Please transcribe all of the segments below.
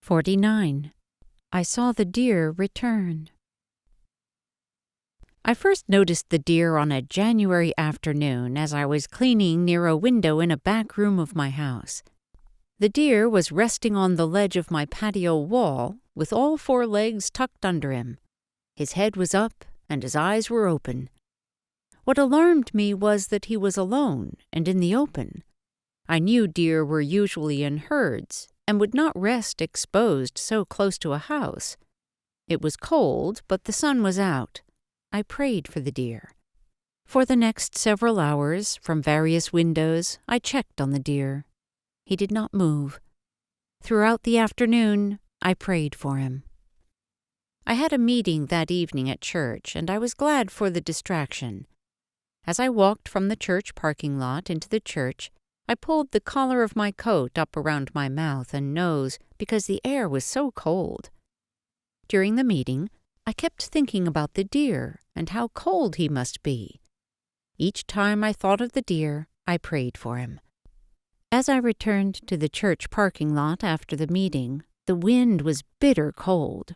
49. I saw the deer return. I first noticed the deer on a January afternoon as I was cleaning near a window in a back room of my house. The deer was resting on the ledge of my patio wall with all four legs tucked under him. His head was up and his eyes were open. What alarmed me was that he was alone and in the open. I knew deer were usually in herds and would not rest exposed so close to a house. It was cold, but the sun was out. I prayed for the deer. For the next several hours, from various windows, I checked on the deer. He did not move. Throughout the afternoon, I prayed for him. I had a meeting that evening at church, and I was glad for the distraction. As I walked from the church parking lot into the church, I pulled the collar of my coat up around my mouth and nose because the air was so cold. During the meeting, I kept thinking about the deer and how cold he must be. Each time I thought of the deer, I prayed for him. As I returned to the church parking lot after the meeting, the wind was bitter cold.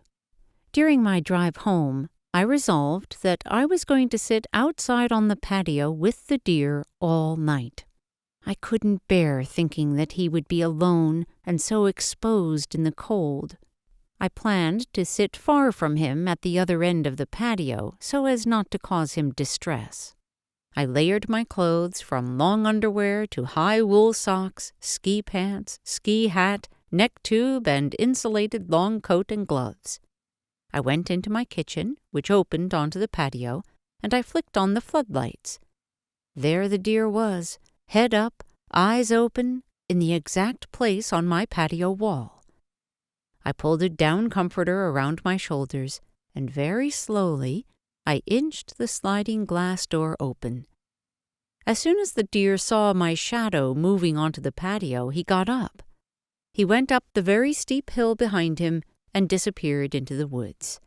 During my drive home, I resolved that I was going to sit outside on the patio with the deer all night. I couldn't bear thinking that he would be alone and so exposed in the cold. I planned to sit far from him at the other end of the patio so as not to cause him distress. I layered my clothes from long underwear to high wool socks, ski pants, ski hat, neck tube, and insulated long coat and gloves. I went into my kitchen, which opened onto the patio, and I flicked on the floodlights. There the deer was, head up, eyes open, in the exact place on my patio wall. I pulled a down comforter around my shoulders, and very slowly I inched the sliding glass door open. As soon as the deer saw my shadow moving onto the patio, he got up. He went up the very steep hill behind him and disappeared into the woods.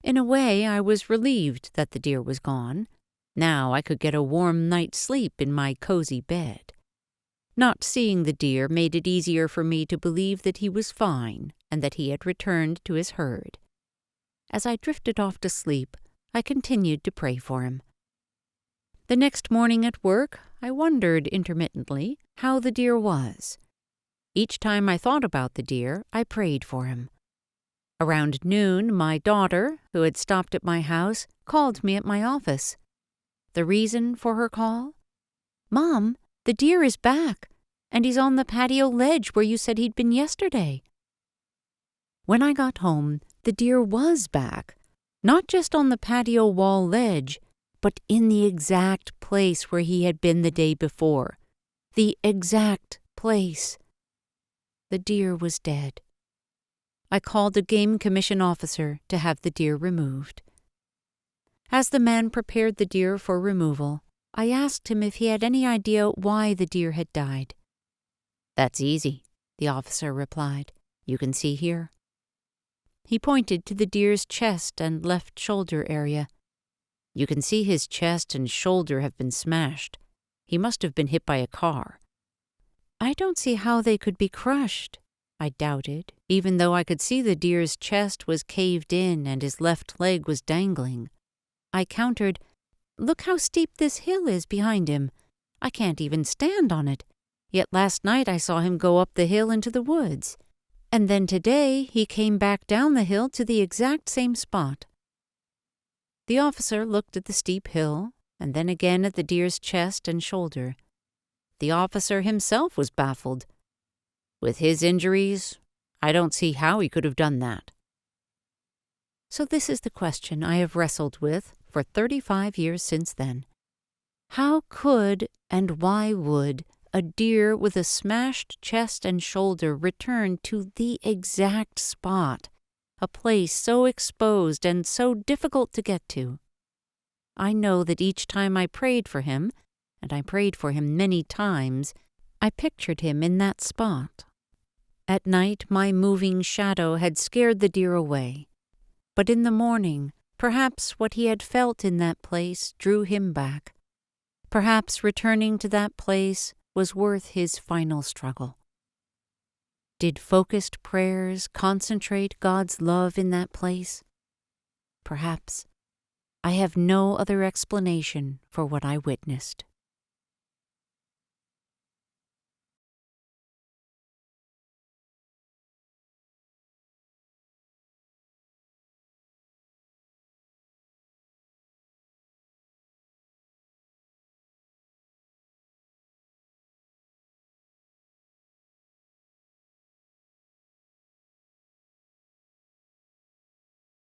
In a way, I was relieved that the deer was gone. Now I could get a warm night's sleep in my cozy bed. Not seeing the deer made it easier for me to believe that he was fine and that he had returned to his herd. As I drifted off to sleep, I continued to pray for him. The next morning at work, I wondered intermittently how the deer was. Each time I thought about the deer, I prayed for him. Around noon, my daughter, who had stopped at my house, called me at my office. The reason for her call? "Mom, the deer is back, and he's on the patio ledge where you said he'd been yesterday." When I got home, the deer was back, not just on the patio wall ledge, but in the exact place where he had been the day before. The exact place. The deer was dead. I called a game commission officer to have the deer removed. As the man prepared the deer for removal, I asked him if he had any idea why the deer had died. "That's easy," the officer replied. "You can see here." He pointed to the deer's chest and left shoulder area. "You can see his chest and shoulder have been smashed. He must have been hit by a car." "I don't see how they could be crushed," I doubted, even though I could see the deer's chest was caved in and his left leg was dangling. I countered, "Look how steep this hill is behind him. I can't even stand on it. Yet last night I saw him go up the hill into the woods. And then today he came back down the hill to the exact same spot." The officer looked at the steep hill and then again at the deer's chest and shoulder. The officer himself was baffled. "With his injuries, I don't see how he could have done that." So this is the question I have wrestled with for 35 years since then. How could and why would a deer with a smashed chest and shoulder return to the exact spot, a place so exposed and so difficult to get to? I know that each time I prayed for him, and I prayed for him many times, I pictured him in that spot. At night, my moving shadow had scared the deer away. But in the morning, perhaps what he had felt in that place drew him back. Perhaps returning to that place was worth his final struggle. Did focused prayers concentrate God's love in that place? Perhaps. I have no other explanation for what I witnessed.